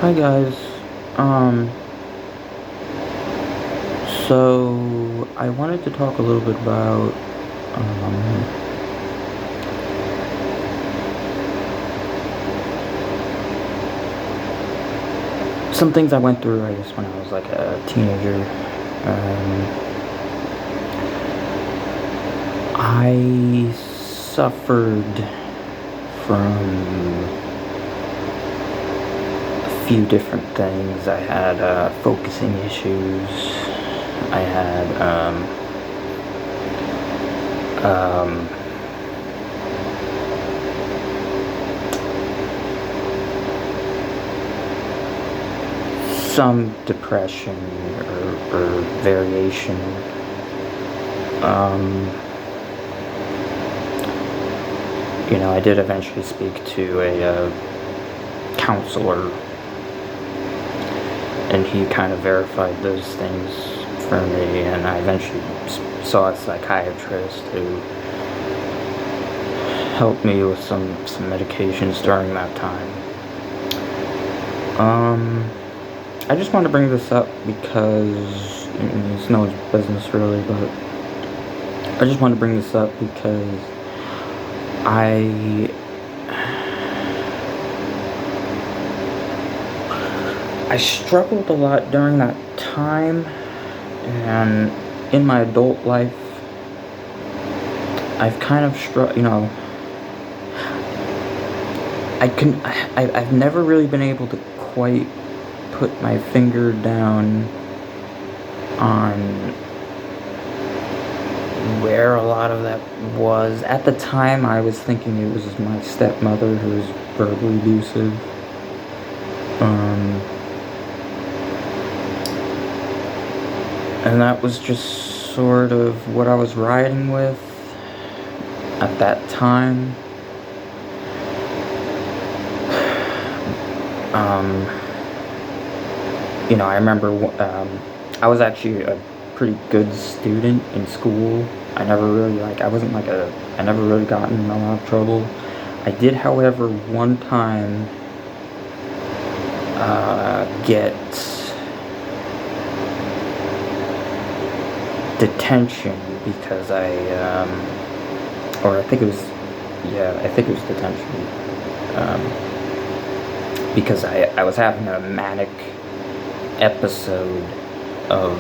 Hi guys. Um, so I wanted to talk a little bit about some things I went through, I guess, when I was like a teenager. I suffered from a few different things. I had focusing issues. I had some depression or variation. I did eventually speak to a counselor, and he kind of verified those things for me, and I eventually saw a psychiatrist who helped me with some medications during that time. I just wanted to bring this up because it's no one's business really, but I just want to bring this up because I struggled a lot during that time, and in my adult life, I've kind of I've never really been able to quite put my finger down on where a lot of that was. At the time, I was thinking it was my stepmother who was verbally abusive. And that was just sort of what I was riding with at that time. I remember I was actually a pretty good student in school. I never really I never really got in a lot of trouble. I did, however, one time get detention because I think it was detention. Because I was having a manic episode of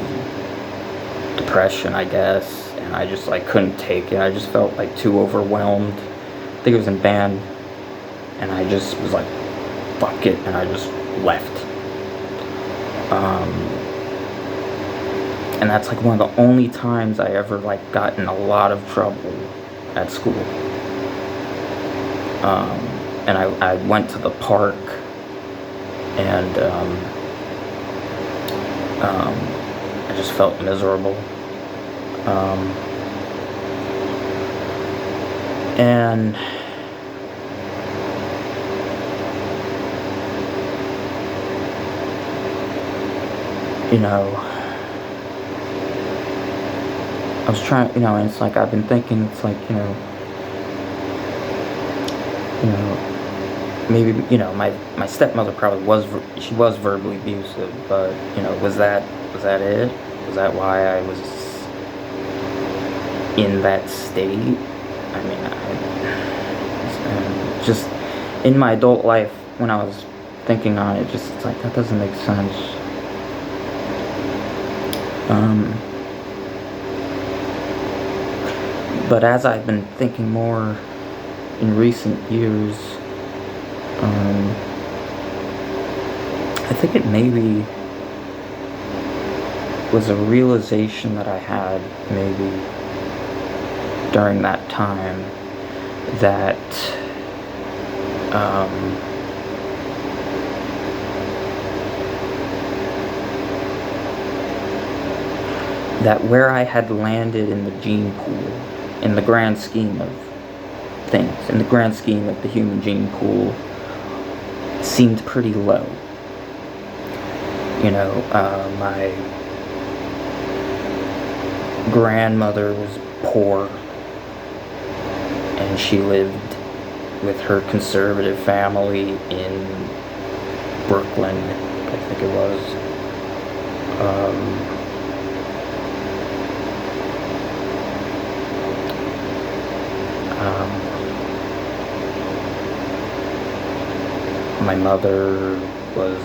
depression, I guess, and I just couldn't take it. I just felt too overwhelmed. I think it was in band, and I just was like, fuck it, and I just left. And that's one of the only times I ever got in a lot of trouble at school. And I went to the park, and I just felt miserable. And I was trying, and it's I've been thinking, it's maybe, my stepmother probably was verbally abusive, but, was that it? Was that why I was in that state? I mean, just in my adult life, when I was thinking on it, just, it's that doesn't make sense. But as I've been thinking more in recent years, I think it maybe was a realization that I had maybe during that time that that where I had landed in the gene pool, in the grand scheme of things, in the grand scheme of the human gene pool, seemed pretty low. My grandmother was poor, and she lived with her conservative family in Brooklyn, I think it was. My mother was,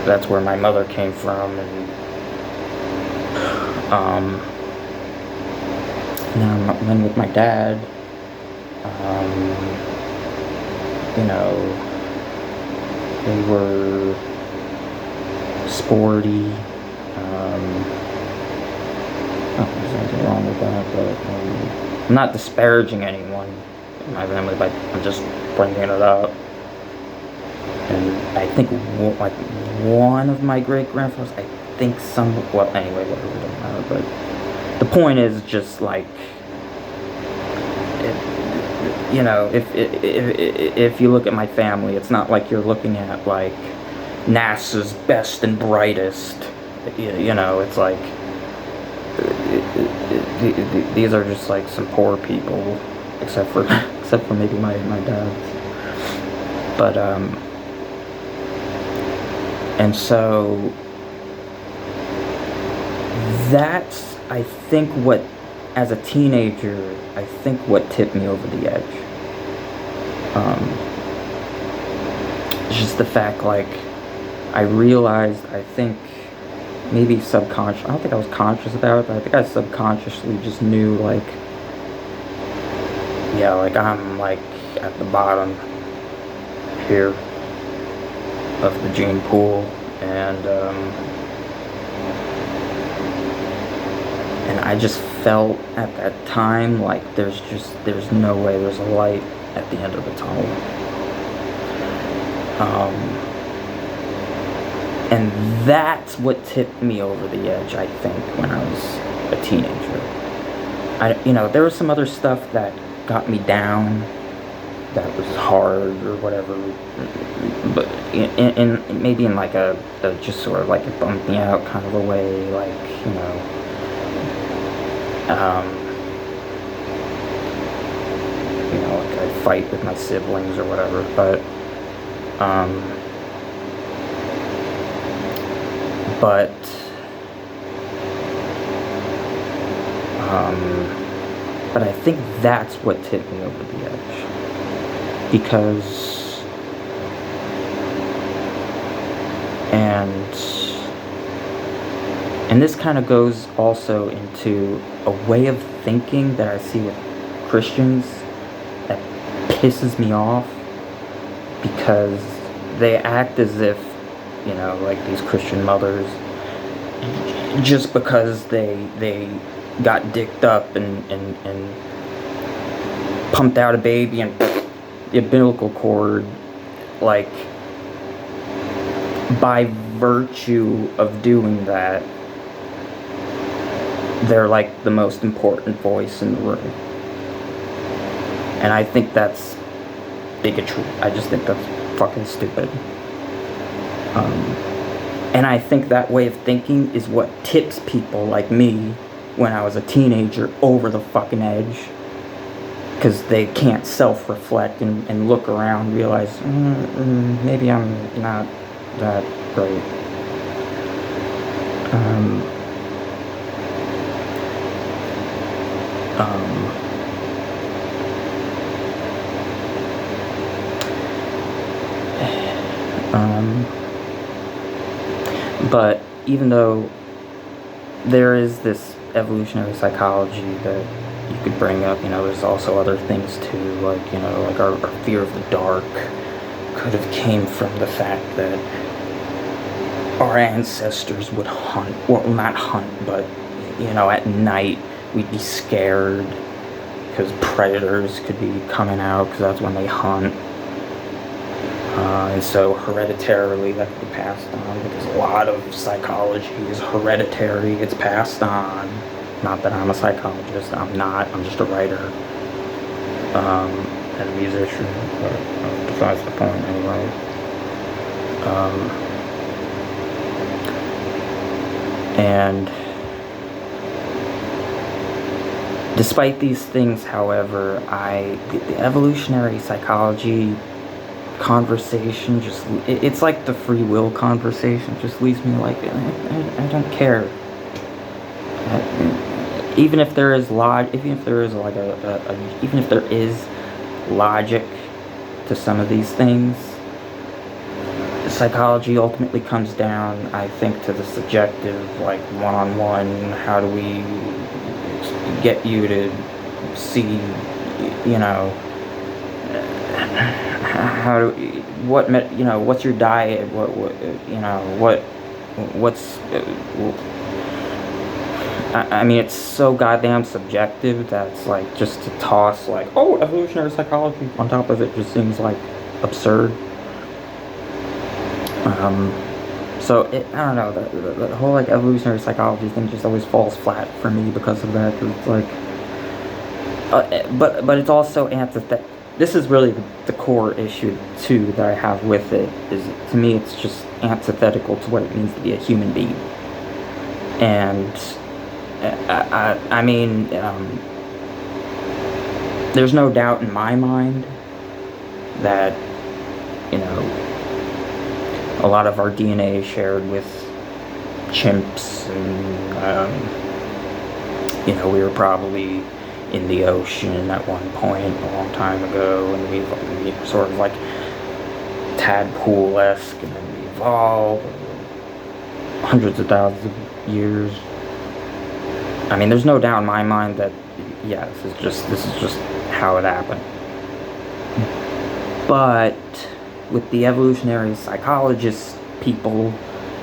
that's where my mother came from, and then with my dad, you know, they were sporty. There's nothing wrong with that, but I'm not disparaging anyone in my family, but I'm just bringing it up. And I think like one of my great grandfathers, I think well, anyway, whatever, it doesn't matter. But the point is just like, you know, if you look at my family, it's not like you're looking at like NASA's best and brightest. You know, it's like these are just like some poor people, except for maybe my dad. But and so that's, I think, what, as a teenager, I think what tipped me over the edge. It's just the fact, like, I realized, I think, maybe subconscious, I don't think I was conscious about it, but I think I subconsciously just knew, like, yeah, like, I'm, like, at the bottom here of the gene pool, and I just felt at that time like there's no way, there's a light at the end of the tunnel. And that's what tipped me over the edge, I think, when I was a teenager. You know, there was some other stuff that got me down, that was hard or whatever, but in maybe in like a just sort of like a bump me out kind of a way, like, you know, like I'd fight with my siblings or whatever, but I think that's what tipped me over the edge, because, and this kind of goes also into a way of thinking that I see with Christians that pisses me off, because they act as if, you know, like these Christian mothers, just because they got dicked up and pumped out a baby and the umbilical cord, like, by virtue of doing that, they're like the most important voice in the room. And I think that's bigotry. I just think that's fucking stupid. And I think that way of thinking is what tips people like me when I was a teenager over the fucking edge, because they can't self-reflect and look around and realize, maybe I'm not that great. But even though there is this evolutionary psychology that you could bring up, you know, there's also other things too, like, you know, like our fear of the dark could have came from the fact that our ancestors would hunt, well, not hunt, but, you know, at night we'd be scared because predators could be coming out, because that's when they hunt. And so hereditarily that could be passed on, because a lot of psychology is hereditary, it's passed on. Not that I'm a psychologist, I'm not, I'm just a writer, and a musician, but besides the point anyway. And despite these things, however, the evolutionary psychology conversation just, it's like the free will conversation just leaves me like, I don't care. Even if there is even if there is like even if there is logic to some of these things, psychology ultimately comes down, I think, to the subjective, like one-on-one. How do we get you to see, you know, how do what you know, what's your diet, what you know, what's I mean, it's so goddamn subjective that it's like, just to toss like, oh, evolutionary psychology on top of it just seems like absurd. So I don't know, the whole like evolutionary psychology thing just always falls flat for me because of that. 'Cause it's like, but it's also antithetical. This is really the core issue too that I have with it. Is, to me, it's just antithetical to what it means to be a human being. And I mean, there's no doubt in my mind that, you know, a lot of our DNA is shared with chimps, and you know, we were probably in the ocean at one point a long time ago, and we sort of like tadpole-esque, and then we evolved hundreds of thousands of years. I mean, there's no doubt in my mind that, yeah, this is just how it happened. But with the evolutionary psychologist people,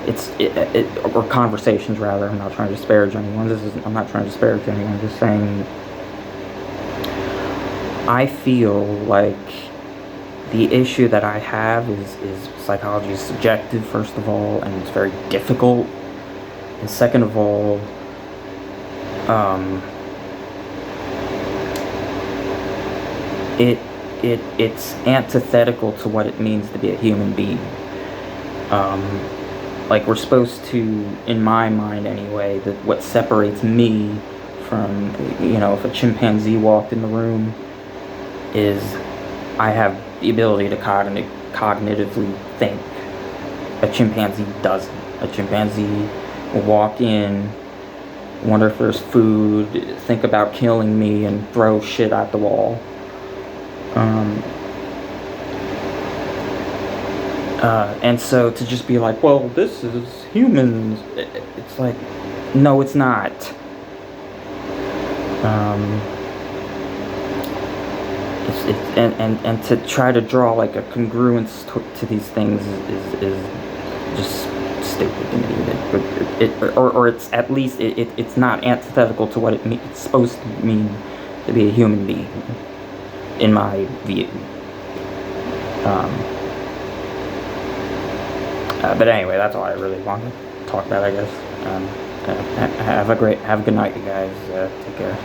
or conversations rather. I'm not trying to disparage anyone. I'm not trying to disparage anyone. I'm just saying, I feel like the issue that I have is psychology is subjective, first of all, and it's very difficult. And second of all, it's antithetical to what it means to be a human being. Like, we're supposed to, in my mind anyway, that what separates me from, you know, if a chimpanzee walked in the room, is I have the ability to cognitively think. A chimpanzee doesn't. A chimpanzee will walk in, wonder if there's food, think about killing me, and throw shit at the wall. And so to just be like, well, this is humans, it's like, no, it's not. And to try to draw like a congruence to these things is just stupid to me. Or it's at least it's not antithetical to what it's supposed to mean to be a human being, in my view. But anyway, that's all I really wanted to talk about, I guess. Have a good night, you guys. Take care.